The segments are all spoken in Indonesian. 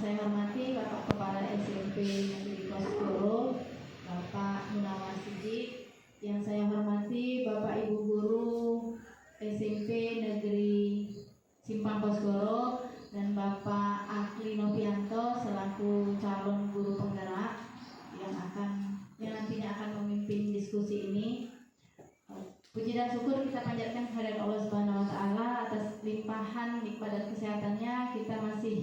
saya hormati Bapak Kepala SMP Negeri Kosgoro, Bapak Munawar Sidik. Yang saya hormati Bapak Ibu Guru SMP Negeri Simpang Kosgoro dan Bapak Akli Novianto selaku calon guru penggerak yang nantinya akan memimpin diskusi ini. Puji dan syukur kita panjatkan kehadirat Allah Subhanahu wa taala atas limpahan nikmat dan kesehatannya. Kita masih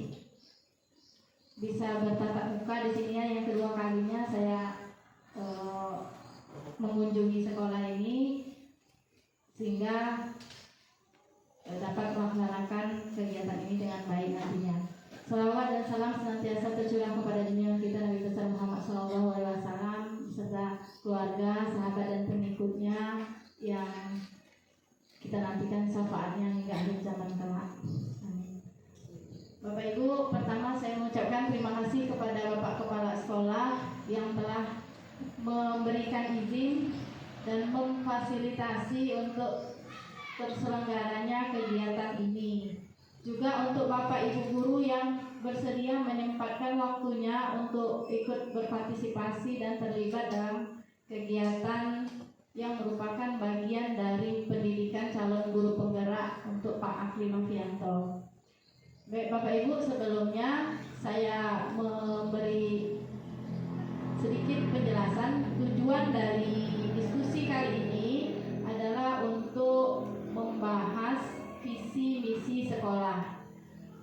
bisa bertatap muka di sini yang kedua kalinya saya mengunjungi sekolah ini sehingga dapat melaksanakan kegiatan ini dengan baik nantinya. Salawat dan salam senantiasa tercurah kepada junjungan kita Nabi besar Muhammad SAW serta keluarga, sahabat dan pengikutnya yang kita nantikan syafaatnya hingga akhir zaman kelak. Amin. Bapak Ibu, pertama saya mengucapkan terima kasih kepada Bapak Kepala Sekolah yang telah memberikan izin dan memfasilitasi untuk terselenggaranya kegiatan ini. Juga untuk Bapak Ibu Guru yang bersedia menyempatkan waktunya untuk ikut berpartisipasi dan terlibat dalam kegiatan yang merupakan bagian dari pendidikan calon guru penggerak untuk Pak Akli Novianto. Baik Bapak Ibu, sebelumnya saya memberi sedikit penjelasan. Tujuan dari diskusi kali ini adalah untuk membahas visi misi sekolah.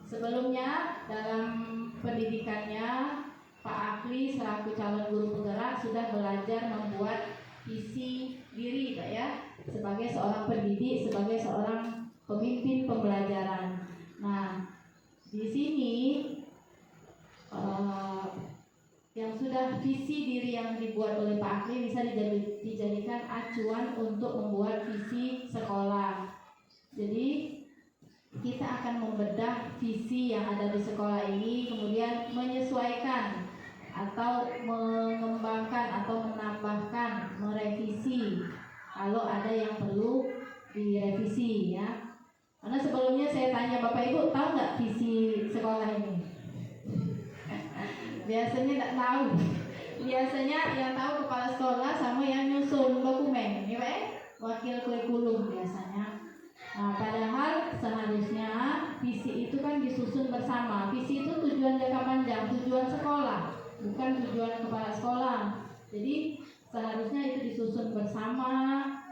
Sebelumnya dalam pendidikannya Pak Akli selaku calon guru penggerak sudah belajar membuat visi diri Pak ya, sebagai seorang pendidik, sebagai seorang pemimpin pembelajaran. Nah, di sini yang sudah visi diri yang dibuat oleh Pak Akli bisa dijadikan acuan untuk membuat visi sekolah. Jadi kita akan membedah visi yang ada di sekolah ini, kemudian menyesuaikan atau mengembangkan atau menambahkan, merevisi kalau ada yang perlu direvisi ya. Karena sebelumnya saya tanya Bapak Ibu, tahu nggak visi sekolah ini? Biasanya nggak tahu. Biasanya yang tahu kepala sekolah sama yang nyusun dokumen, ya Pak? Wakil kurikulum biasanya. Nah, padahal seharusnya visi itu kan disusun bersama. Visi itu tujuan jangka panjang, tujuan sekolah, bukan tujuan kepala sekolah. Jadi seharusnya itu disusun bersama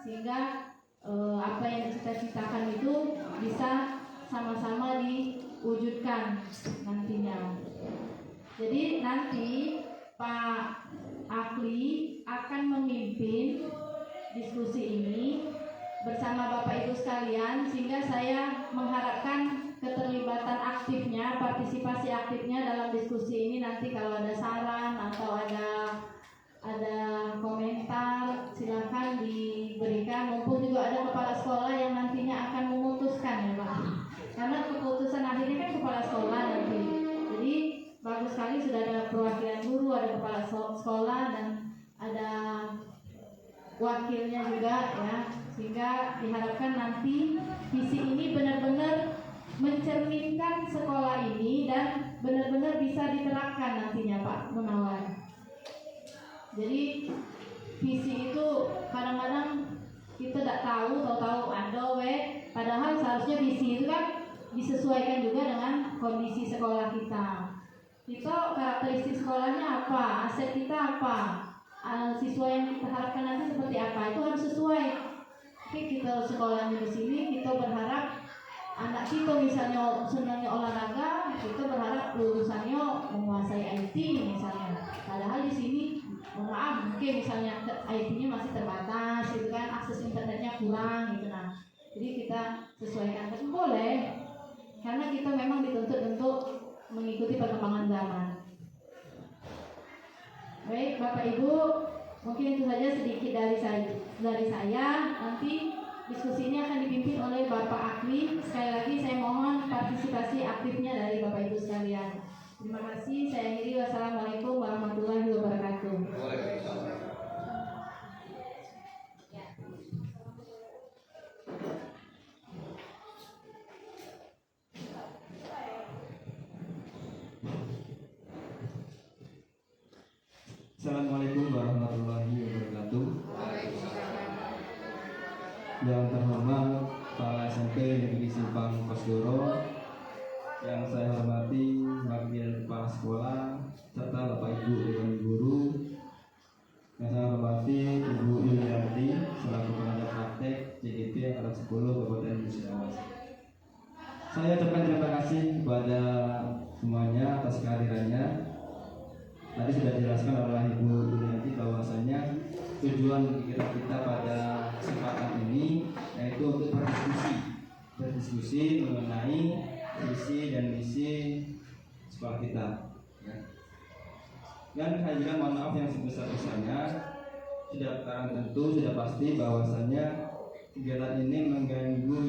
sehingga apa yang dicita-citakan itu bisa sama-sama diwujudkan nantinya. Jadi nanti Pak Akli akan memimpin diskusi ini bersama Bapak Ibu sekalian, sehingga saya mengharapkan keterlibatan aktifnya, partisipasi aktifnya dalam diskusi ini. Nanti kalau ada saran atau ada komentar silakan diberikan, mumpung juga ada kepala sekolah yang nantinya akan memutuskan ya Pak, karena keputusan akhirnya kan kepala sekolah nanti. Jadi bagus sekali sudah ada perwakilan guru, ada kepala sekolah dan ada wakilnya juga ya, sehingga diharapkan nanti visi ini benar-benar mencerminkan sekolah ini dan benar-benar bisa diterapkan nantinya Pak Munawar. Jadi visi itu kadang-kadang kita tidak tahu ada padahal seharusnya visi itu kan disesuaikan juga dengan kondisi sekolah kita. Kita karakteristik sekolahnya apa, aset kita apa, siswa yang kita harapkan nanti seperti apa, itu harus sesuai. Oke, kita sekolahnya di sini, kita berharap anak kita misalnya senangnya olahraga, kita berharap lulusannya menguasai IT misalnya. Padahal di sini, maaf, mungkin misalnya IT-nya masih terbatas, gitu kan, akses internetnya kurang, gitu nah. Jadi kita sesuaikan, tapi boleh, karena kita memang dituntut untuk mengikuti perkembangan zaman. Baik, Bapak Ibu, mungkin itu saja sedikit dari saya. Nanti diskusi ini akan dipimpin oleh Bapak Akli. Sekali lagi saya mohon partisipasi aktifnya dari Bapak Ibu sekalian. Terima kasih. Saya akhiri. Wassalamualaikum warahmatullahi wabarakatuh. Assalamualaikum warahmatullahi wabarakatuh. Yang terhormat Kepala SMP Negeri Simpang Kosdoro, yang saya hormati Wakil Kepala Sekolah serta Bapak Ibu Dewan Guru, yang saya hormati Ibu Yulianti selaku pengajar praktek JGP Angkatan 10 Kabupaten Musirawas. Saya ucapkan terima kasih kepada semuanya atas kehadirannya. Tadi sudah dijelaskan oleh Ibu Yulianti bahwasanya tujuan kita pada kesempatan ini yaitu untuk berdiskusi mengenai visi dan misi sekolah kita. Dan saya juga mohon maaf yang sebesar-besarnya, sudah tentu sudah pasti bahwasanya kegiatan ini mengganggu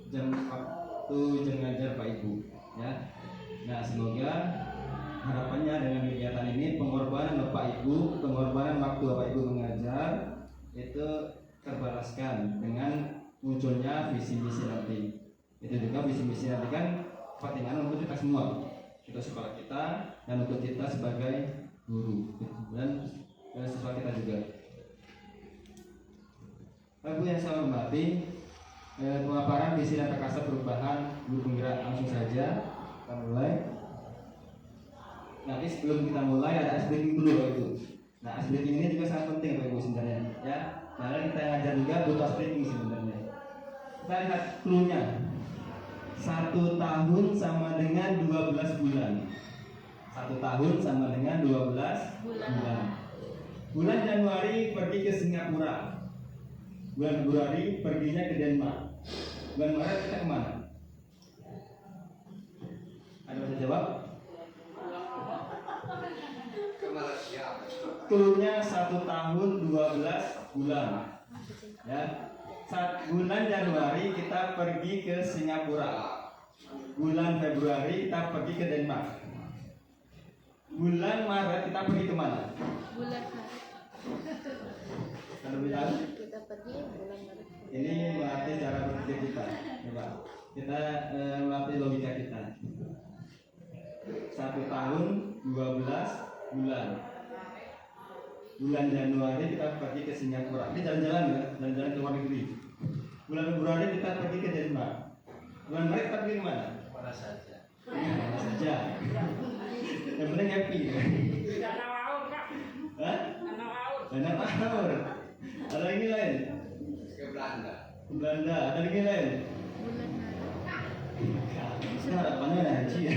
jam waktu jam ngajar Pak Ibu. Ya. Nah, semoga harapannya dengan kegiatan ini pengorbanan Bapak Ibu, pengorbanan waktu Bapak Ibu mengajar itu terbalaskan dengan munculnya visi misi nanti. Itu juga visi misi nanti kan kepentingan untuk kita semua, untuk sekolah kita dan untuk kita sebagai guru dan siswa kita juga. Ibu yang saya hormati, pemaparan visi dan perkasa perubahan guru penggerak langsung saja kita mulai. Nanti sebelum kita mulai ada ice breaking dulu Pak Ibu. Nah, ice breaking ini juga sangat penting Pak Ibu sebenarnya, ya. Karena kita ngajar juga butuh ice breaking sebenarnya. Kita lihat clue-nya. 1 tahun sama dengan 12 bulan. 1 tahun sama dengan 12 bulan. Bulan Januari pergi ke Singapura. Bulan Februari perginya ke Denmark. Bulan Maret kita kemana? Ada bisa jawab? Clue-nya 1 tahun 12 bulan. Ya. Bulan Januari kita pergi ke Singapura. Bulan Februari kita pergi ke Denmark. Bulan Maret kita pergi ke mana? Bulan Maret. Kalau bilang Kita pergi bulan Maret. ini melatih cara berpikir kita, coba. Kita melatih logika kita. 1 tahun 12 bulan. Bulan Januari kita pergi ke Singapura. Ini jalan-jalan ya, jalan-jalan ke luar negeri. Bulan Februari kita pergi ke Denmark. Bulan Maret kita pergi ke mana? Mana saja. Mana saja. Yang penting happy. Danau Aur, Pak. Hah? Danau Aur. Danau Aur. Ada lagi lain? Ke Belanda. Ke Belanda. Ada lagi lain? Bulan Maret. Kita harapannya ada haji ya.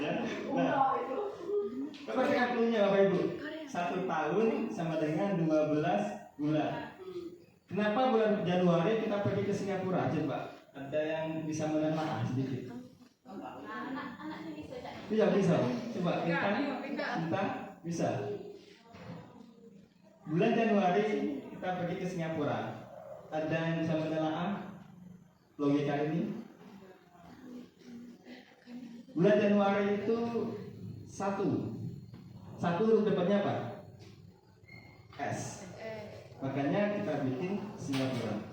Ya. Nah, coba kita clue-nya Bapak Ibu. 1 tahun sama dengan 12 bulan. Kenapa bulan Januari kita pergi ke Singapura? Coba, ada yang bisa menerima sedikit? Bisa. Coba kita bisa. Bulan Januari kita pergi ke Singapura. Ada yang bisa menelaah logika ini? Bulan Januari itu 1 huruf depannya apa? S. Makanya kita bikin Singapura.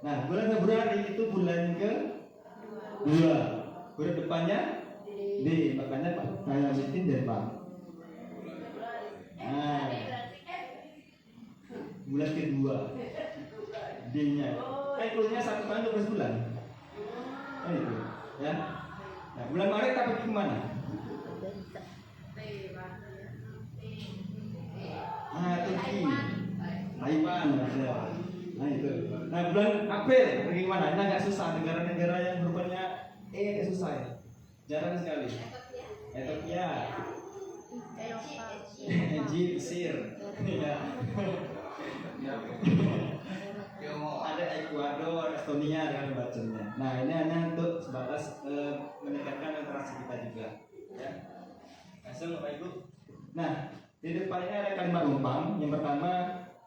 Nah, bulan Februari itu bulan ke 2. Huruf depannya D. Makanya saya bikin Denmark. Nah, bulan kedua D-nya. Clue-nya 1 tahun 12 bulan. Nah, itu, ya. Nah, bulan Maret kita pergi kemana? Turki, Taiwan, ada. Nah itu. Nah bulan April pergi kemana? Ini agak susah. Negara-negara yang berupanya agak susah ya. Jarang sekali. Ethiopia, Egypt, Mesir. Ya. Ada Ekuador, Estonia dan bacanya. Nah ini hanya untuk sebatas meningkatkan interaksi kita juga. Ya. Langsung Bapak Ibu. Nah. Di depan ini ada kalimat rumpang. Yang pertama,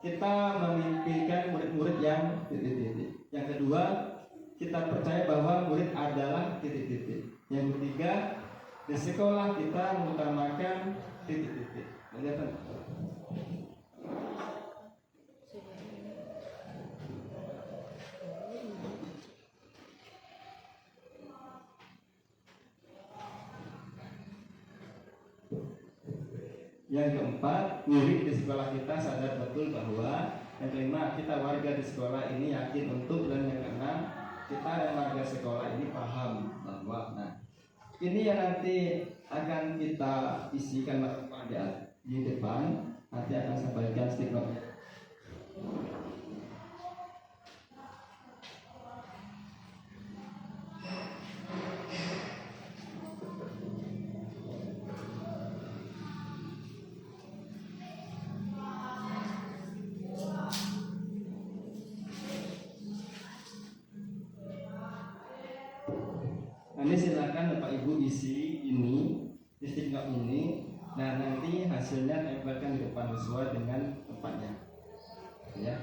kita memimpikan murid-murid yang titik-titik. Yang kedua, kita percaya bahwa murid adalah titik-titik. Yang ketiga, di sekolah kita mengutamakan titik-titik. Lihat. Yang keempat, murid di sekolah kita sadar betul bahwa. Yang kelima, kita warga di sekolah ini yakin untuk. Dan yang keenam, kita dan warga sekolah ini paham bahwa. Nah, ini yang nanti akan kita isikan di depan. Nanti akan saya bagikan stiker. Nanti silakan Bapak Ibu isi ini, stiker ini. Nah, nanti hasilnya tempelkan di depan sesuai dengan tempatnya. Ya.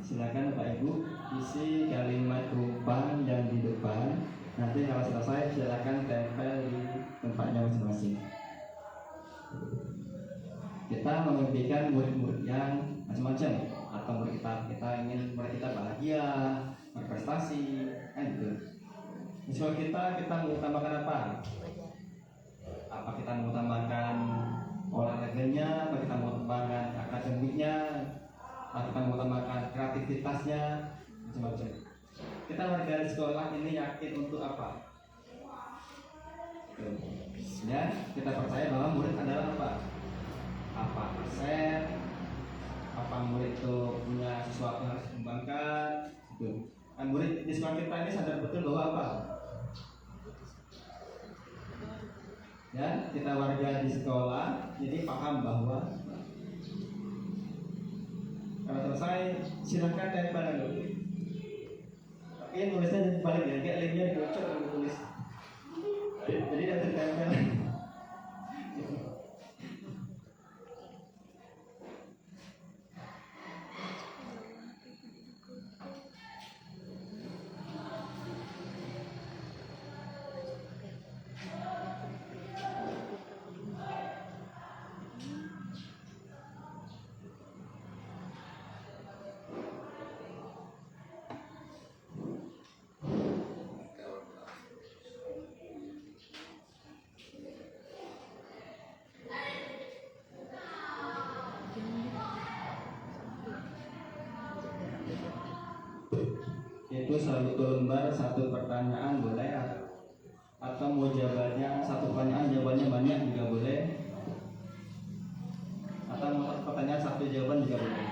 Silakan Bapak Ibu isi kalimat rupan yang di depan. Nanti kalau selesai silakan tempel di tempatnya masing-masing. Kita memimpikan murid-murid yang macam-macam, atau murid kita ingin murid kita bahagia, berprestasi, kan gitu. Di sekolah kita mengutamakan apa? Apa kita mengutamakan olahraganya, apa kita mengutamakan akademiknya, apa kita mengutamakan kreativitasnya, macam-macam. Kita warga di sekolah ini yakin untuk apa? Ya, kita percaya bahwa murid adalah apa? Apa aset? Apa murid itu punya sesuatu yang harus dikembangkan? Gitu. Dan murid di sekolah kita ini sadar betul bahwa apa? Ya, kita warga di sekolah jadi paham bahwa kalau selesai silakan tempel dulu. Tapi nulisnya balik ya, kayak linknya dikocok dan tulis. Jadi tidak tertempel. Itu satu lembar satu pertanyaan boleh, atau mau jawabannya satu pertanyaan jawabannya banyak juga boleh, atau mau satu pertanyaan satu jawaban juga boleh.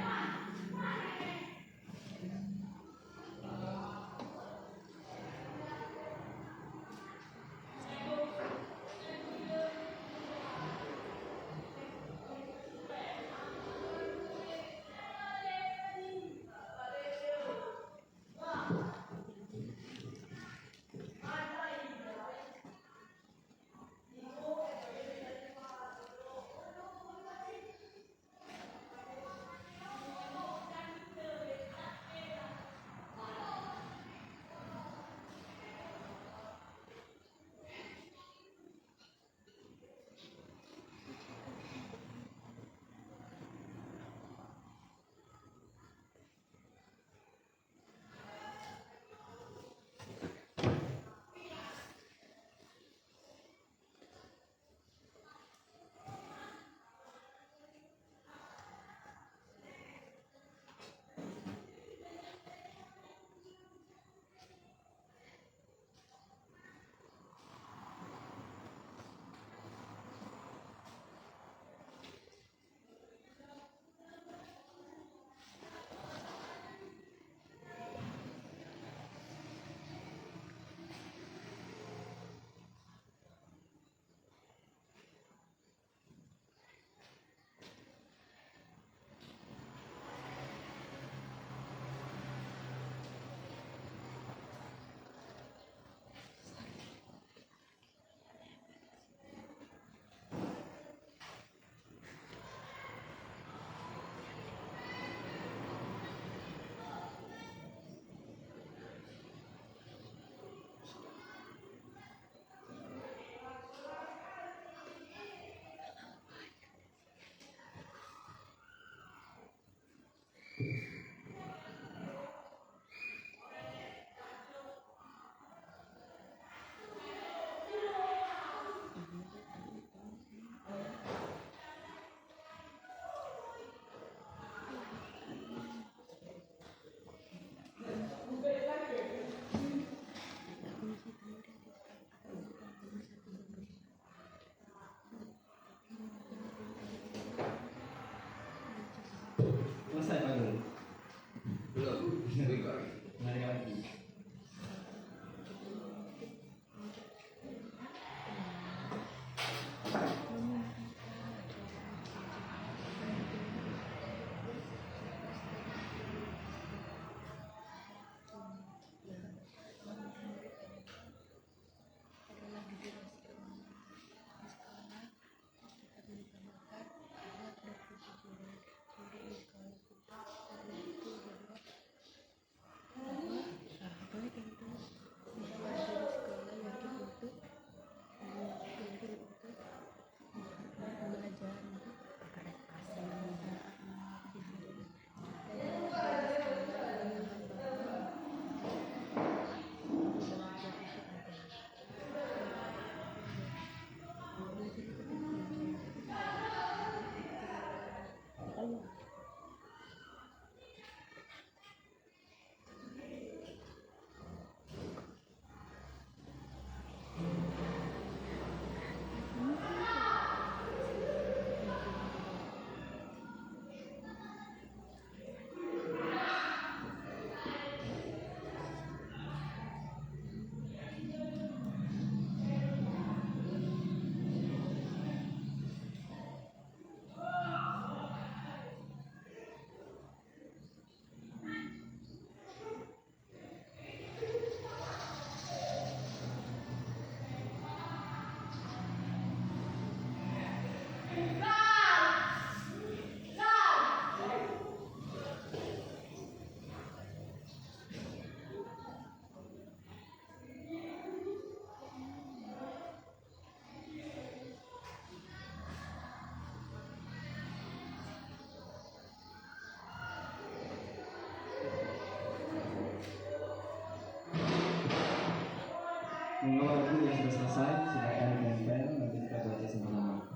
selesai, silakan ditempel, nanti kita baca sama-sama.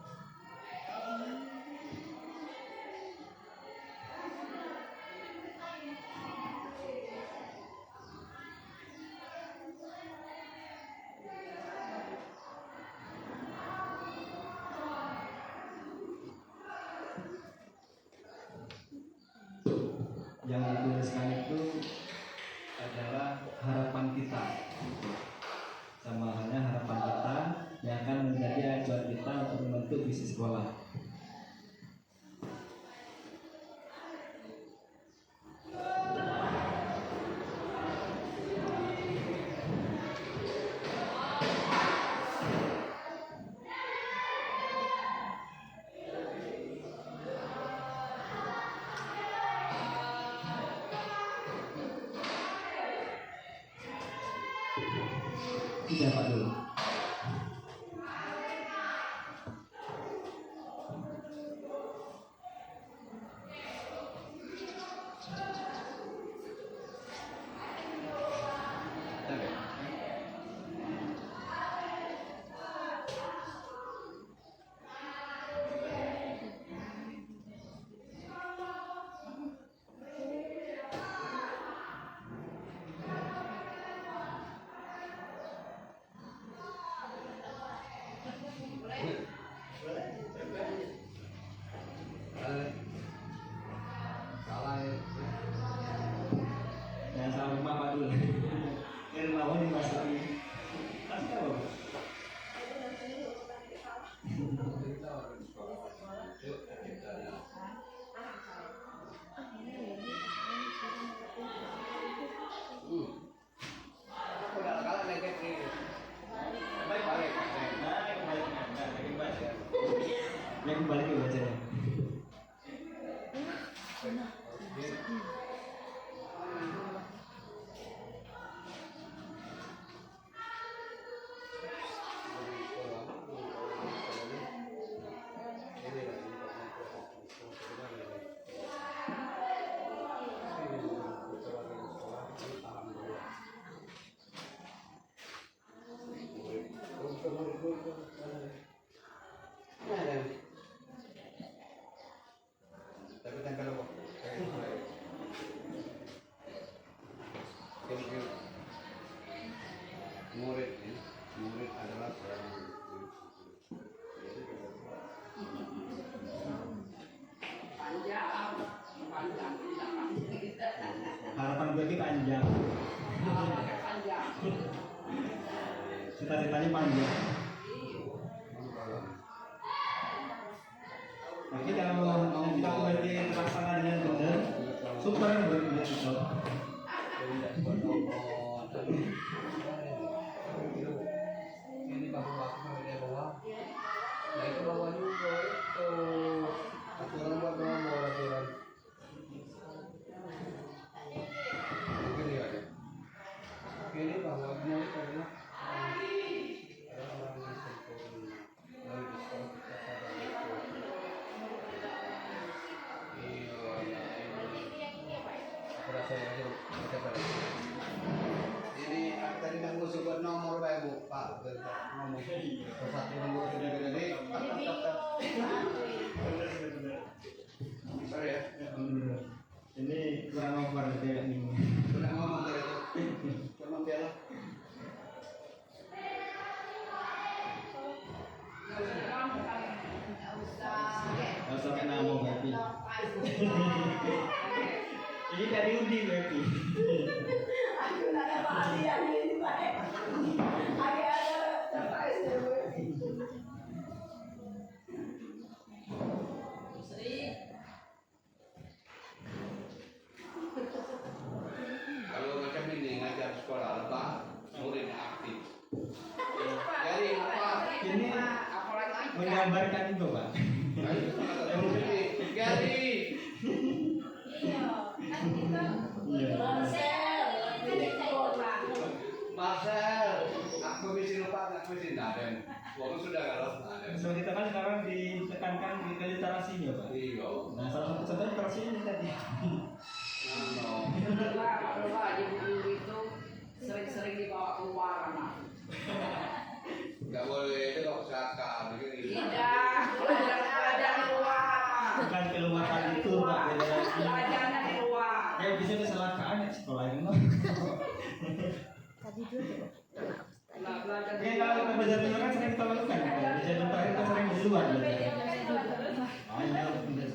Yang dituliskan itu adalah harapan kita, sama halnya harapan kita yang akan menjadi acuan kita untuk membentuk visi sekolah. Tidak Pak dulu. Jangan salah rumah Pak dulu. Ini rumah ini dimasuki. Pasti apa? Ya kembali ke bacanya. Tapi tempel apa? Murid ini, murid adalah seorang Harapan gue itu panjang. Cita-citanya panjang. Tapi kalau kita berarti terlaksana dengan benar, super benar itu. ini bahu-bahu dia bawa. Nah itu bawa juga itu aturan buat nomor aturan. Begini aja. Ini bahwa murid adalah orang yang sempurna. Lalu di sekolah kita sadar itu. Aku rasa aja baca. Ini aku tadi nang ngusuk buat nomor Pak Bu, Pak. Ngomong satu nomor gede-gede. Sorry ya. Ini kurang nomor kayak ini. Sudah ngomong tadi itu. Cuma piala. Kalau sampai ngomong berarti. Ini dari undi berarti. Kalau macam ini ngajar sekolah apa muridnya aktif. Jadi apa? Ini menggambarkan itu Pak. Jadi Marcel, aku mesti lupa, aku mesti naden. Waktu sudah kalau naden. So kita kan sekarang ditekankan di literasinya Pak. Iya. Nah salah satu contoh literasi ini tadi. Pak, ibu guru itu sering-sering dibawa keluar anak. luar berarti. Oh, iya, bener.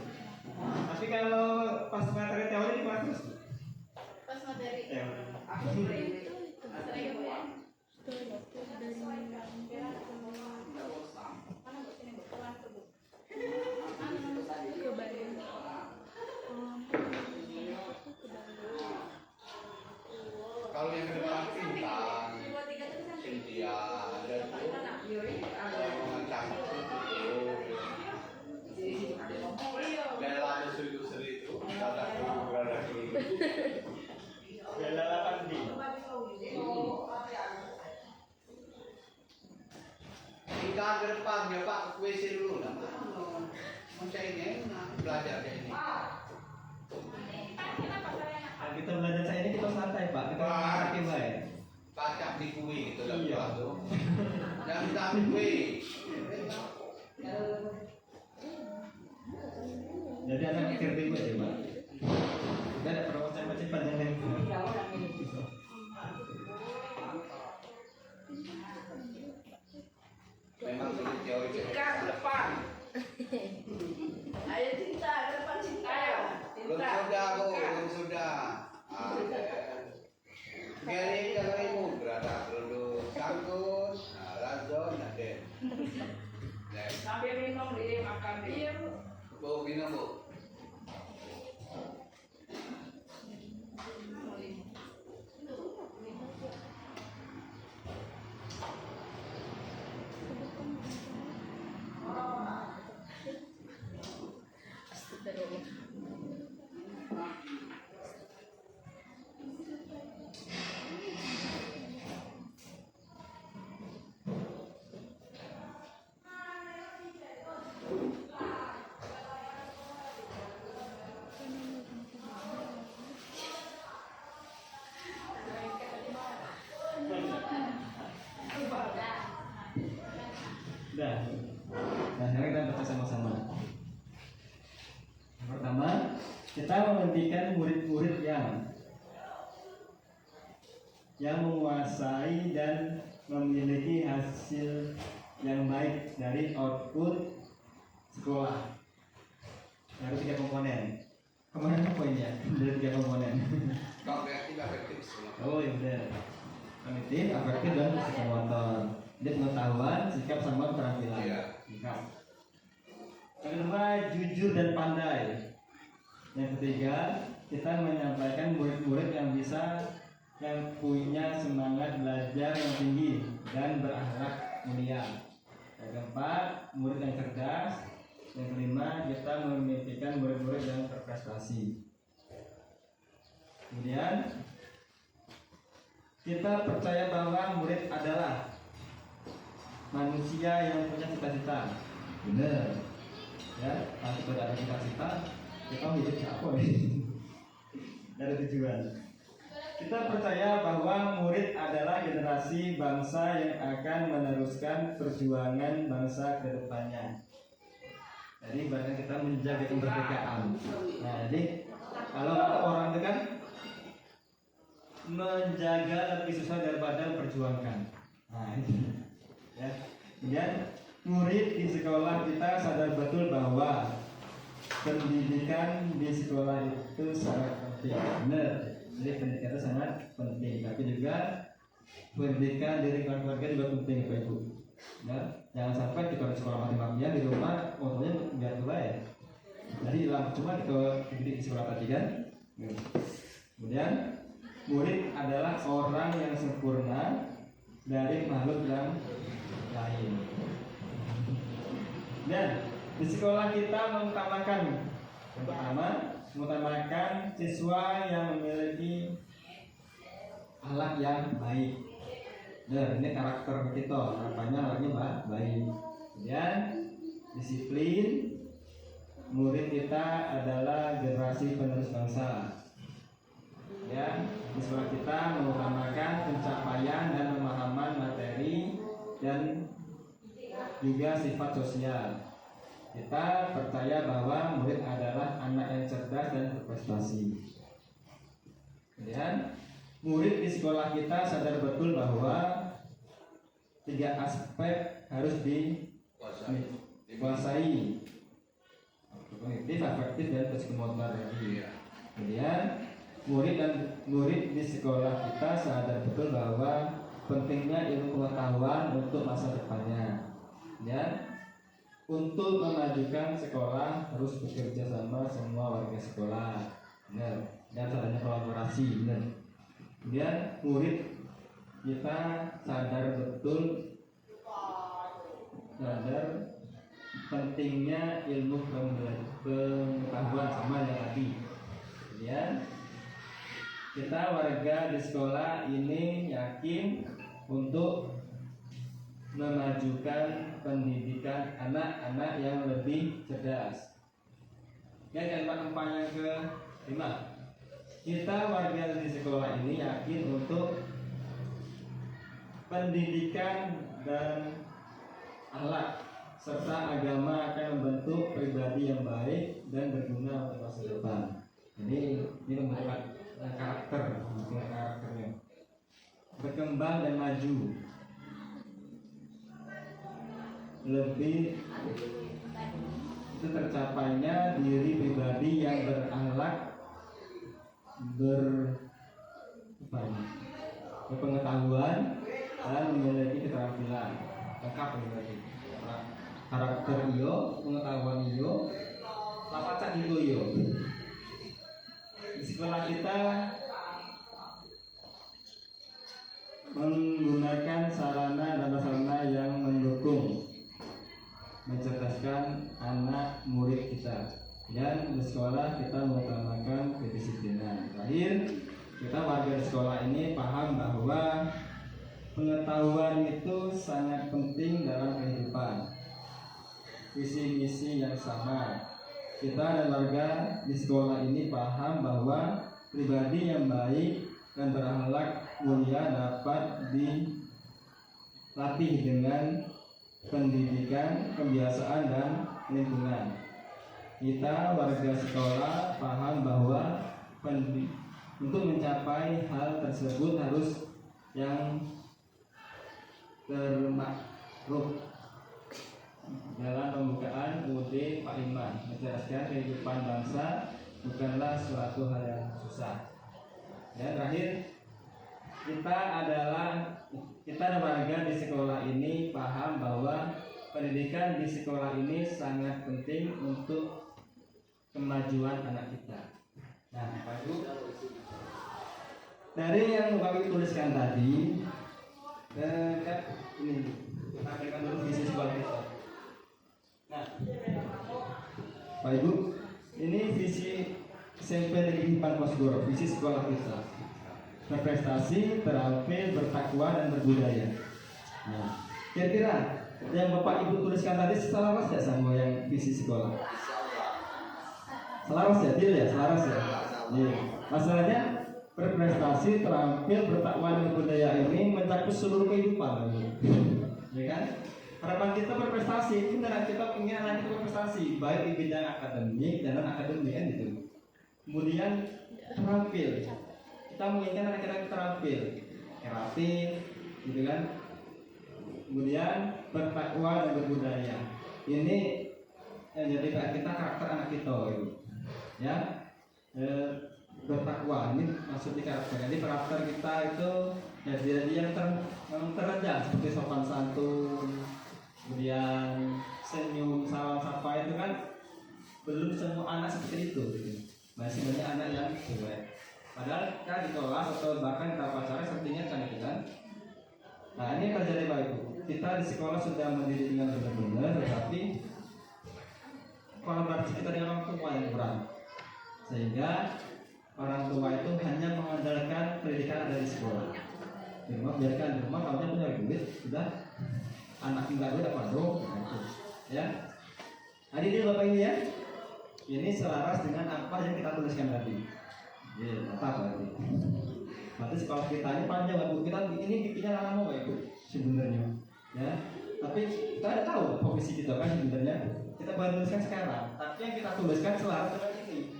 Tapi kalau pas materi teori di kelas terus? Pas materi. Teori. Kalau yang kedua Intan, Cynthia, dan mengancam itu. Dan lalu seri itu, berada dulu. Bela 8D. Intan ke depan, ya Pak, ke WC dulu. Macam ini, belajar kayak ini. Nah, kita belajar saya ini kita santai Pak, kita pakai baik. Baca di kue gitu lah. Iya. Jangan minta kue. Jadi anak mikir ribet ya Pak. Kita ada perlu baca panjang yang Memang sulit teori. Cinta ke depan. Ayo cinta ke depan cinta. Belum sudah bu, belum sudah. Gary kalau berada dulu sangkut, razon ada. Sambil minum di makan di. Bu minum bu. Nah, sekarang kita baca sama-sama. Yang pertama, kita menghentikan murid-murid yang menguasai dan memiliki hasil yang baik dari output sekolah. Ada 3 komponen. Kemana poinnya? Dari 3 komponen. Kognitif afektif semua. Oh iya benar. Kognitif, afektif dan psikomotor. Jadi pengetahuan, sikap sama keterampilan. Iya. Sikap. Yang kedua, jujur dan pandai. Yang ketiga, kita menyampaikan murid-murid yang punya semangat belajar yang tinggi dan berakhlak mulia. Yang keempat, murid yang cerdas. Yang kelima, kita memimpikan murid-murid yang berprestasi. Kemudian, kita percaya bahwa murid adalah manusia yang punya cita-cita. Benar. Ya, kalau tidak ada cita-cita, kita hidup siapa nih? Tidak ada tujuan. Kita percaya bahwa murid adalah generasi bangsa yang akan meneruskan perjuangan bangsa ke depannya. Jadi bahkan kita menjaga kemerdekaan. Nah, jadi kalau orang itu kan menjaga lebih susah daripada perjuangkan. Nah, ini. Ya. Kemudian murid di sekolah kita sadar betul bahwa pendidikan di sekolah itu sangat penting. Benar. Jadi pendidikan itu sangat penting. Tapi juga pendidikan dari keluarga juga penting, Bapak Ibu. Ya, jangan sampai di sekolah mati-matian di rumah motonya biar tua ya. Jadi cuma di sekolah tadi kan. Kemudian murid adalah orang yang sempurna dari makhluk yang lain. Dan di sekolah kita mengutamakan yang pertama, mengutamakan siswa yang memiliki akhlak yang baik. Dan ini karakter kita, harapannya anaknya baik. Kemudian disiplin. Murid kita adalah generasi penerus bangsa. Ya, di sekolah kita mengutamakan pencapaian dan pemahaman materi dan juga sifat sosial. Kita percaya bahwa murid adalah anak yang cerdas dan berprestasi. Kemudian murid di sekolah kita sadar betul bahwa 3 aspek harus dikuasai, kognitif, afektif, dan psikomotor tadi. Kemudian murid di sekolah kita sadar betul bahwa pentingnya ilmu pengetahuan untuk masa depannya. Ya, untuk memajukan sekolah harus bekerja sama semua warga sekolah, benar. Dan adanya kolaborasi, benar. Kemudian murid kita sadar betul pentingnya ilmu pengetahuan sama yang tadi. Kemudian kita warga di sekolah ini yakin untuk memajukan pendidikan anak-anak yang lebih cerdas. Dan kalimat yang ke-5, kita warga di sekolah ini yakin untuk pendidikan dan akhlak serta agama akan membentuk pribadi yang baik dan berguna untuk masa depan. Jadi ini membentuk karakternya, berkembang dan maju, lebih itu tercapainya diri pribadi yang berakhlak, berpengetahuan dan memiliki keterampilan lengkap berarti. Karakter iyo, pengetahuan iyo, lapacak itu iyo. Di sekolah kita menggunakan sarana dan prasarana yang mendukung mencerdaskan anak murid kita, dan di sekolah kita mengutamakan kedisiplinan. Terakhir, kita warga di sekolah ini paham bahwa pengetahuan itu sangat penting dalam kehidupan. Visi misi yang sama. Kita dan warga di sekolah ini paham bahwa pribadi yang baik dan berakhlak mulia dapat dilatih dengan pendidikan, kebiasaan, dan lingkungan. Kita warga sekolah paham bahwa untuk mencapai hal tersebut harus yang termaktub dalam pembukaan UUD 45, mencerdaskan kehidupan bangsa bukanlah suatu hal yang susah. Dan terakhir, kita warga di sekolah ini paham bahwa pendidikan di sekolah ini sangat penting untuk kemajuan anak kita. Nah, Pak Ibu, dari yang kami tuliskan tadi, ini kita berikan dulu visi sekolah kita. Nah, Pak Ibu, ini visi SMP Negeri 4 Kosgoro, visi sekolah kita. Berprestasi, terampil, bertakwa, dan berbudaya. Nah, kira-kira yang Bapak Ibu tuliskan tadi selaras ya sama yang visi sekolah? Selaras ya, tidak ya? Selaras ya? Iya. Masalahnya berprestasi, terampil, bertakwa, dan berbudaya ini mencakup seluruh kehidupan, ya kan? Harapan kita berprestasi, benar, kita ingin anak kita berprestasi, baik di bidang akademik dan non akademik kan gitu. Kemudian terampil, kita menginginkan anak kita terampil, kreatif, gitu kan. Kemudian bertakwa dan berbudaya. Ini yang jadi PR kita, karakter anak kita, gitu. Ya, bertakwa ini maksudnya karakter. Jadi karakter kita itu jadi yang terendah seperti sopan santun. Kemudian senyum, salam sapa itu kan belum semua anak seperti itu, gitu. Masih banyak anak yang cuek. Padahal kan di kelas atau bahkan di upacara sepertinya kan itu kan. Nah, ini terjadi Pak Ibu. Kita di sekolah sudah mendidik dengan benar-benar, tetapi kolaborasi kita dengan orang tua yang kurang. Sehingga orang tua itu hanya mengandalkan pendidikan dari sekolah. Di rumah biarkan di rumah, kalau punya duit sudah. Anak enggak gue dapat dong, ya. Hari ini Bapak ini ya, ini selaras dengan apa yang kita tuliskan tadi. Ya, tetap berarti. Berarti sekolah kita ini panjang, Bu. Kita ini bikinnya lama Pak Ibu sebenarnya, ya. Tapi kita ada tahu profesi kita kan sebenarnya. Kita baru tuliskan sekarang, tapi yang kita tuliskan selaras dengan ini.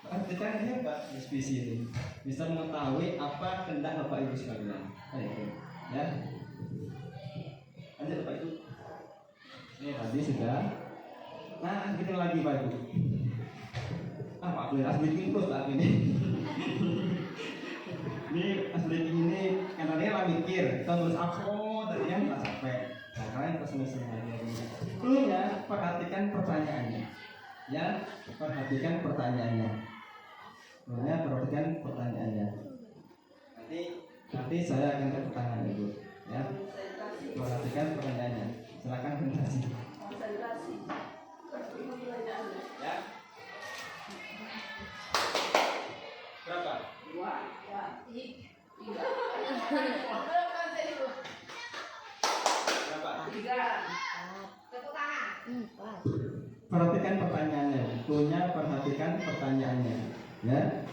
Kita ini hebat diskusi ini, bisa mengetahui apa kehendak Bapak Ibu sekalian. Ayo, ya. Lanjut Bapak Ibu. Ini tadi sudah. Nah, kita lagi Pak Ibu. Pak boleh asli terus Pak ini. Ini asli ini karena dia lah mikir, kita nulis apa tadi kan nggak sampai. Nah, kalian terus nulis lagi. Dulunya perhatikan pertanyaannya. Ya, perhatikan pertanyaannya. Dulunya perhatikan pertanyaannya. Nanti saya akan ke pertanyaan Ibu. Ya, perhatikan pertanyaannya. Silakan konsentrasi. Ya. Berapa? Berapa? Perhatikan pertanyaannya. Punya perhatikan pertanyaannya. Ya.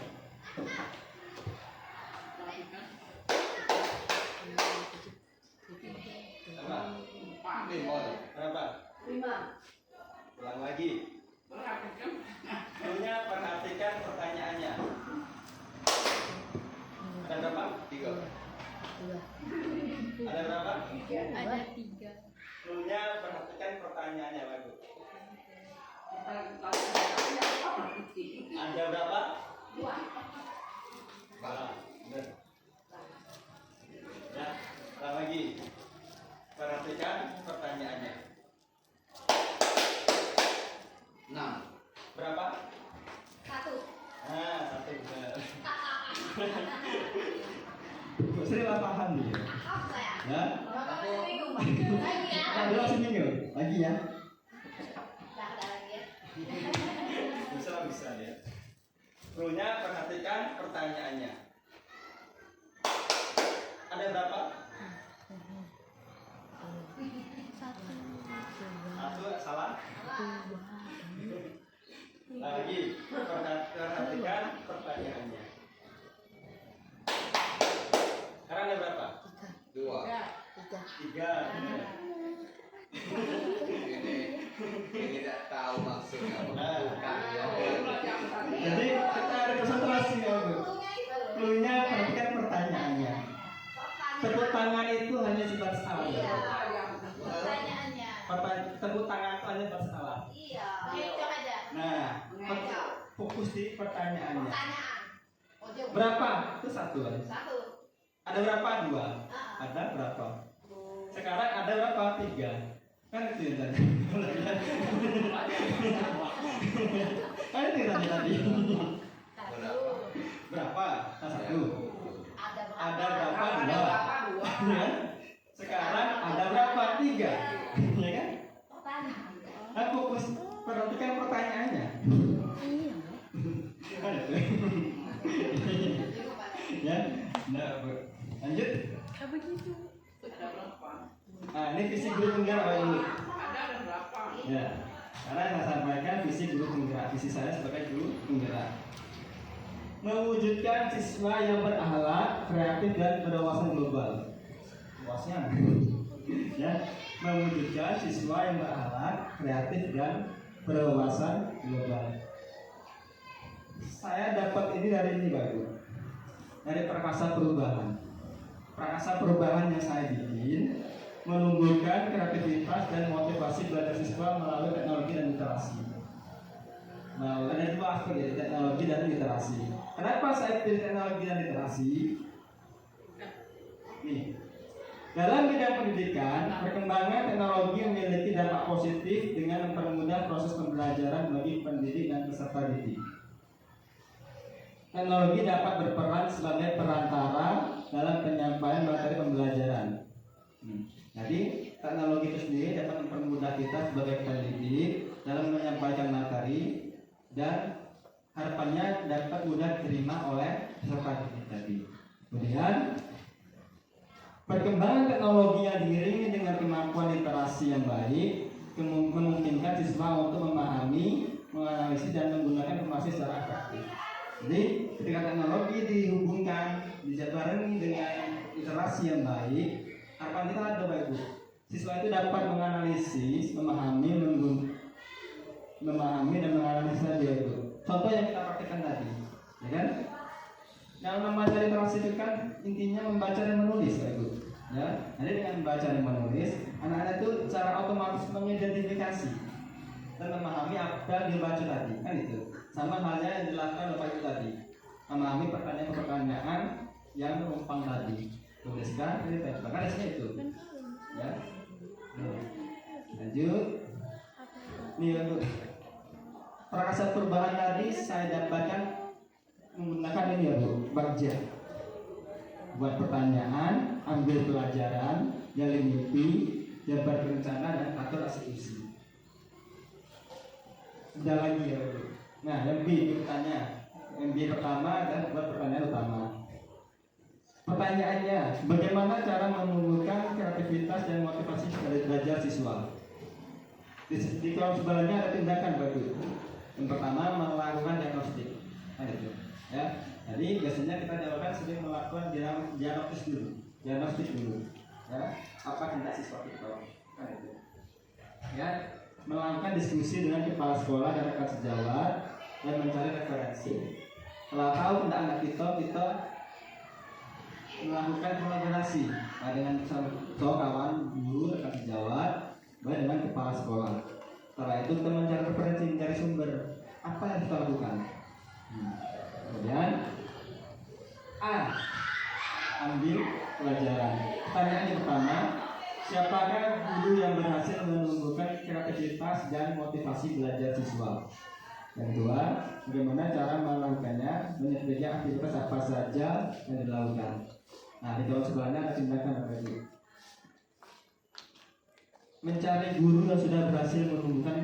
Berapa? 5. Ulang lagi. Punya perhatikan pertanyaannya. Ada berapa? 3. Ada berapa? Ada 3. Punya perhatikan pertanyaannya, Bagus. Ada berapa? 2. Benar. Ya, ulang lagi. Perhatikan pertanyaannya. 6. Berapa? 1. 1 benar. Sering lah paham nih. Apa ya? Ya? Bapak masih bingung, Pak. Lagi ya? Nah, dulu masih minggu. Lagi ya? Dah lagi ya. Bisa ya. Perlunya perhatikan pertanyaannya. Ada berapa? 1 salah. Lagi perhatikan pertanyaannya. Sekarang ada berapa? 2. 3. Ini tidak tahu maksudnya apa. Nah. Bukan ya. Jadi kita ada konsentrasi ya, Bu. Perlunya perhatikan pertanyaannya. Tepuk tangan itu hanya sifat salah. Iya. Pertanyaannya. Tepuk tangan itu hanya sifat salah. Iya. Itu aja. Nah, fokus di pertanyaannya. Pertanyaan. Oh, jauh. Berapa? Itu 1 kan? 1. Ada berapa? 2. Ada berapa? Sekarang ada berapa? 3. Kan itu yang tadi. Kan itu yang tadi. Berapa? Nah, 1. Ada berapa? 2. Ya. Sekarang ada berapa? 3. Ya kan? Pertanyaan. Nah, fokus perhatikan pertanyaannya. Kan itu. Ya. Nah, lanjut. Nah, ini visi guru penggerak Bapak Ibu. Ya. Karena saya sampaikan visi guru penggerak. Visi saya sebagai guru penggerak. Mewujudkan siswa yang berakhlak, kreatif dan berwawasan global. Luasnya. Ya. Mewujudkan siswa yang berakhlak, kreatif dan berwawasan global. Saya dapat ini dari ini Bapak Ibu. Dari Prakasa Perubahan. Prakasa Perubahan yang saya bikin menumbuhkan kreativitas dan motivasi belajar siswa melalui teknologi dan literasi. Nah, ada 2 aspek ya, teknologi dan literasi. Kenapa saya pilih teknologi dan literasi? Nih, dalam bidang pendidikan, perkembangan teknologi memiliki dampak positif dengan mempermudah proses pembelajaran bagi pendidik dan peserta didik. Teknologi dapat berperan sebagai perantara dalam penyampaian materi pembelajaran. Jadi teknologi itu sendiri dapat mempermudah kita sebagai pendidik dalam menyampaikan materi dan harapannya dapat mudah diterima oleh peserta didik tadi. Kemudian perkembangan teknologi yang diiringi dengan kemampuan literasi yang baik memungkinkan siswa untuk memahami, menganalisis dan menggunakan informasi secara efektif. Jadi ketika teknologi dihubungkan, dibarengi dengan literasi yang baik, harapan kita ada Bapak Ibu. Siswa itu dapat menganalisis, memahami dan menganalisa dia itu. Contoh yang kita praktikkan tadi, ya kan? Yang membaca literasi itu kan intinya membaca dan menulis Bapak Ibu. Ya, jadi dengan membaca dan menulis Anak-anak itu secara otomatis mengidentifikasi dan memahami apa yang dibaca tadi, kan itu. Sama halnya yang dilakukan Bapak Ibu tadi, memahami pertanyaan-pertanyaan yang menumpang tadi. Tuliskan, ini bahkan di sini itu. Ya. Lanjut. Nih untuk perangkat perubahan tadi saya dapatkan menggunakan ini ya Bu, baca. Buat pertanyaan, ambil pelajaran, gali mimpi, jabat rencana dan atur eksekusi. Sudah lagi ya Bu. Nah, yang B bertanya. Yang B pertama dan buat pertanyaan utama. Pertanyaannya, bagaimana cara menumbuhkan kreativitas dan motivasi dari belajar siswa? Di kolom sebelahnya ada tindakan Bapak Ibu. Yang pertama melakukan diagnostik. Nah, itu. Ya. Jadi biasanya kita dilakukan sering melakukan diagnostik dulu. Ya. Apa tindak siswa kita? Nah, itu. Ya. Melakukan diskusi dengan kepala sekolah dan rekan sejawat dan mencari referensi. Kalau tahu tindak anak kita melakukan kolaborasi dengan kawan, guru, rekan sejawat, baik dengan kepala sekolah. Setelah itu kita mencari referensi, mencari sumber apa yang kita lakukan. Kemudian A, ambil pelajaran. Pertanyaan yang pertama, siapakah guru yang berhasil menumbuhkan kreativitas dan motivasi belajar siswa? Yang kedua, bagaimana cara melakukannya, menyediakan aktivitas apa saja yang dilakukan. Nah, di dalam sebelahnya ada tindakan Bapak Ibu. Mencari guru yang sudah berhasil menumbuhkan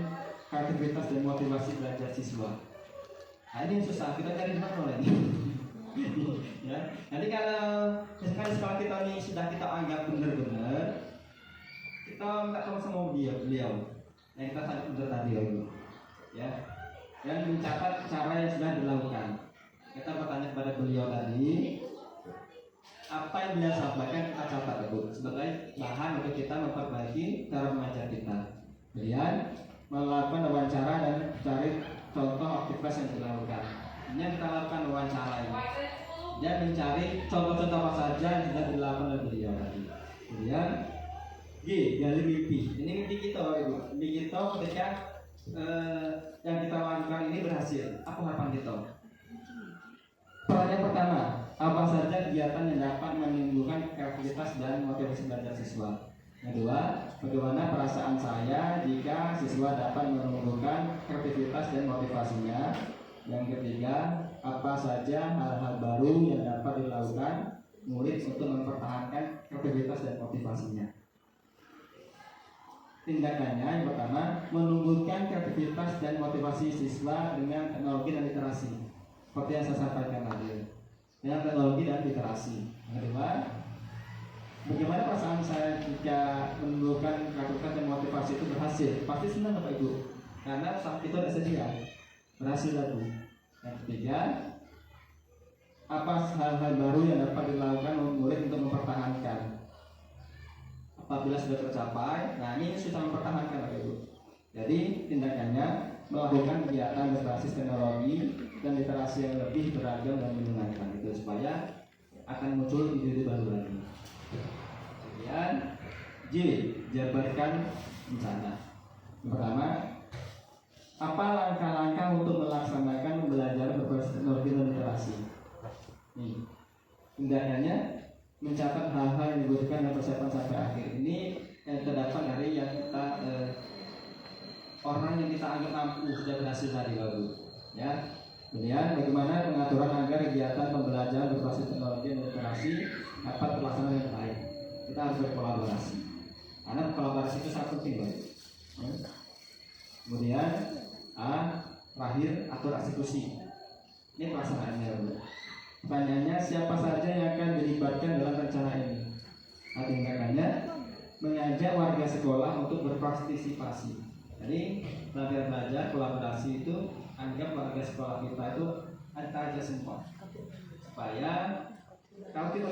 kreativitas dan motivasi belajar siswa. Nah, ini yang susah, kita cari mana lagi? Ya, nanti kalau misalkan di sekolah kita ini sudah kita anggap benar-benar, kita minta tolong sama beliau. Yang kita sangat benar tadi lagi. Ya, dan mencatat cara yang sudah dilakukan. Kita bertanya kepada beliau tadi, apa yang beliau sampaikan kita catat itu sebagai bahan untuk kita memperbaiki cara mengajar kita. Kemudian melakukan wawancara dan cari contoh aktivitas yang dilakukan. Ini kita lakukan wawancara ini. Dan mencari contoh-contoh apa saja yang sudah dilakukan oleh beliau tadi. Kemudian G, gali mimpi. Ini mimpi kita, Ibu. Mimpi kita ketika yang kita lakukan ini berhasil. Apa harapan kita? Pertanyaan pertama, apa saja kegiatan yang dapat menimbulkan kreativitas dan motivasi belajar siswa? Kedua, bagaimana perasaan saya jika siswa dapat menumbuhkan kreativitas dan motivasinya? Yang ketiga, apa saja hal-hal baru yang dapat dilakukan murid untuk mempertahankan kreativitas dan motivasinya? Tindakannya yang pertama, menumbuhkan kreativitas dan motivasi siswa dengan teknologi dan literasi. Seperti yang saya sampaikan tadi, dengan teknologi dan literasi. Yang kedua, bagaimana perasaan saya jika menumbuhkan kreativitas dan motivasi itu berhasil? Pasti senang Bapak Ibu, karena saat itu ada sedia berhasil lagi. Yang ketiga, apa hal-hal baru yang dapat dilakukan murid untuk mempertahankan? Apabila sudah tercapai, nah ini sudah mempertahankan Bapak Ibu. Jadi tindakannya melakukan kegiatan berbasis teknologi dan literasi yang lebih beragam dan menyenangkan itu supaya akan muncul ide-ide baru lagi. Kemudian J, jabarkan rencana. Pertama, apa langkah-langkah untuk melaksanakan pembelajaran berbasis teknologi dan literasi? Nih, tindakannya mencatat hal-hal yang dibutuhkan dan persiapan sampai akhir. Ini yang terdapat dari yang kita orang yang kita anggap mampu sudah berhasil tadi lalu. Ya. Kemudian bagaimana pengaturan agar kegiatan pembelajaran berbasis teknologi dan literasi dapat terlaksana dengan baik. Kita harus berkolaborasi. Karena kolaborasi itu sangat penting, Pak. Kemudian terakhir atur eksekusi. Ini pelaksanaannya, Bu. Pertanyaannya, siapa saja yang akan dilibatkan dalam rencana ini? Nah, tindakannya mengajak warga sekolah untuk berpartisipasi. Jadi belajar kolaborasi itu anggap warga sekolah kita itu antar aja semua. Supaya kalau kita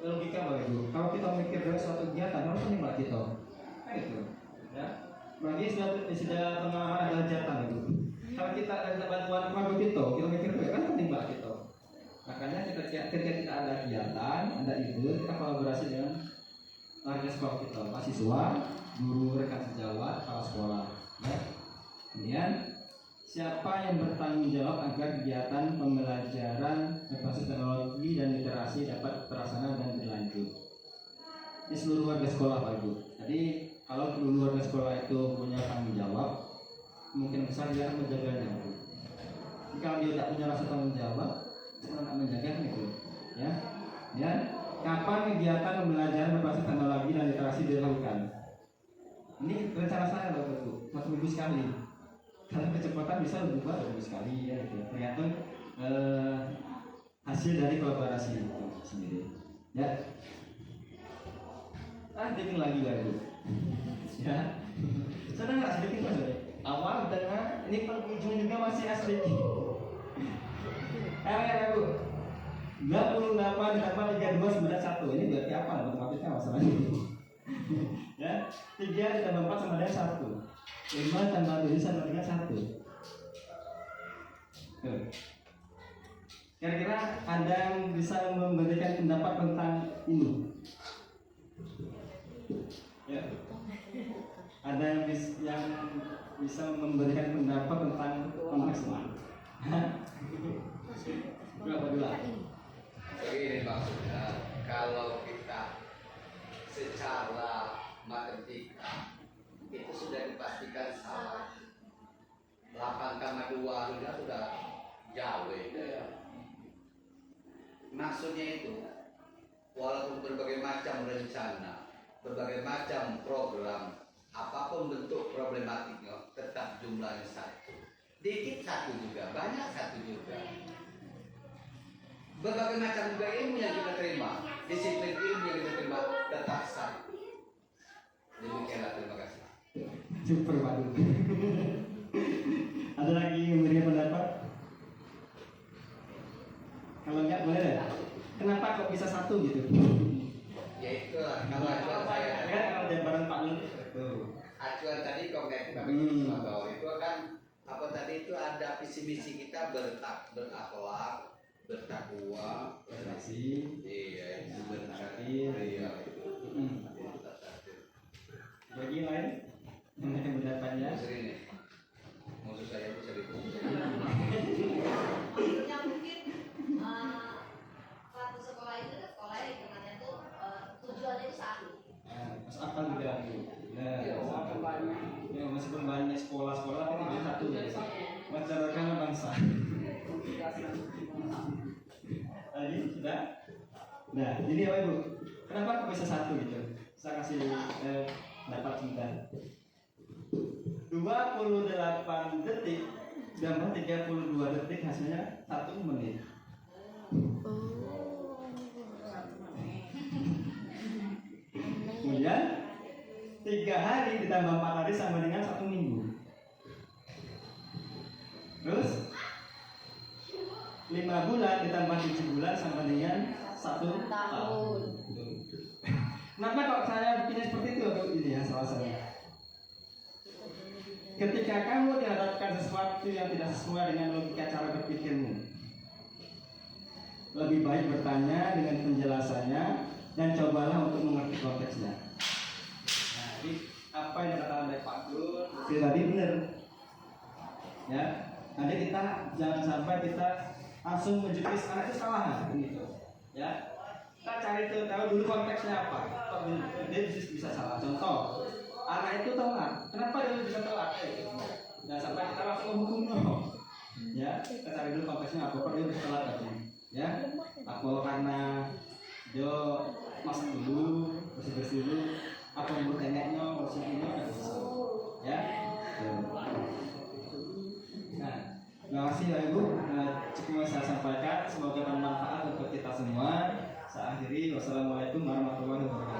logika Bapak Ibu, kalau kita mikir dari suatu kegiatan harus menimba kita. Nah itu, ya. Bagi sudah pengalaman adalah jatah itu. Kalau kita ada bantuan keluarga kita mikir kan menimba kita. Makanya ketika kita ada kegiatan, ada ide, kita kolaborasi dengan warga sekolah kita, mahasiswa, guru, rekan sejawat, kepala sekolah. Ya. Kemudian siapa yang bertanggung jawab agar kegiatan pembelajaran berbasis teknologi dan literasi dapat terlaksana dan berlanjut? Ini seluruh warga sekolah Pak Ibu. Jadi kalau seluruh warga sekolah itu punya tanggung jawab, mungkin besar dia akan menjaganya Pak Ibu. Kalau dia tidak punya rasa tanggung jawab, dia akan menjaganya itu. Ya. Ya. Kapan kegiatan pembelajaran berbasis teknologi dan literasi dilakukan? Ini rencana saya Pak Ibu, 1 minggu sekali. Karena kecepatan bisa lebih kuat dari sekali ya gitu. Tergantung hasil dari kolaborasi itu sendiri. Ya. Bikin lagi lah itu. Ya. Senang nggak sedikit mas? Awal tengah ini penghujung juga masih asli. Ya Bu. 28 ditambah 32 sebenarnya 1. Ini berarti apa? Matematika masalahnya. Ya. 3 ditambah 4 sama dengan 1. 5 tambah 7 sama dengan 1. Kira-kira ada yang bisa memberikan pendapat tentang ini? Ya. Ada yang bisa memberikan pendapat tentang pemaksaan? Berapa dulu? Begini maksudnya, kalau kita secara matematika itu sudah dipastikan salah. 8,2 sudah jauh ya. Maksudnya itu, walaupun berbagai macam rencana, berbagai macam program, apapun bentuk problematiknya, tetap jumlahnya 1. Dikit 1 juga, banyak 1 juga. Berbagai macam juga ilmu yang kita terima, disiplin ilmu yang kita terima, tetap 1. Demikianlah, terima kasih. Super Pak. Ada lagi yang memberikan pendapat? Kalau enggak boleh deh. Kenapa kok bisa 1 gitu? Ya itu kalau acuan saya Kan kalau jawaban Pak Nur itu. acuan tadi kognitif bahwa itu kan apa tadi itu ada visi misi kita berakhlak, bertakwa, Berasi, iya, bertakdir, iya itu. bagi lain yang pendapatnya. Sering nih, maksud saya itu sering. Maksudnya mungkin satu sekolah itu ada sekolah yang hitungannya tuh tujuannya itu satu. Masuk akal juga. Ya, meskipun banyak sekolah-sekolah tapi tidak satu ya. Masyarakat bangsa. Tadi sudah. Nah, jadi apa Ibu? Kenapa kok bisa 1 gitu? Saya kasih dapat sebentar. 28 detik tambah 32 detik hasilnya 1 menit. Kemudian 3 hari ditambah 4 hari sama dengan 1 minggu. Terus 5 bulan ditambah 7 bulan sama dengan 1 tahun. Kenapa kok saya bikinnya seperti itu? Ini ya salah saya. Ketika kamu dihadapkan sesuatu yang tidak sesuai dengan logika cara berpikirmu, lebih baik bertanya dengan penjelasannya dan cobalah untuk mengerti konteksnya. Nah, jadi apa yang dikatakan oleh Pak Guru tadi benar. Ya, nanti kita jangan sampai kita langsung menjudge anak itu salah gitu. Ya, kita cari tahu dulu konteksnya apa. Kok dia bisa salah. Contoh, anak itu telat. Kenapa dia bisa telat? Jangan sampai kita langsung menghukum. Ya, kita cari dulu konteksnya apa. Kok dia bisa telat tadi? Ya, apa karena dia masak dulu, bersih dulu, apa menurut neneknya, bersih dulu, ya. Nah, terima kasih ya Ibu. Cukup saya sampaikan. Semoga bermanfaat untuk kita semua. Saya akhiri. Wassalamualaikum warahmatullahi wabarakatuh.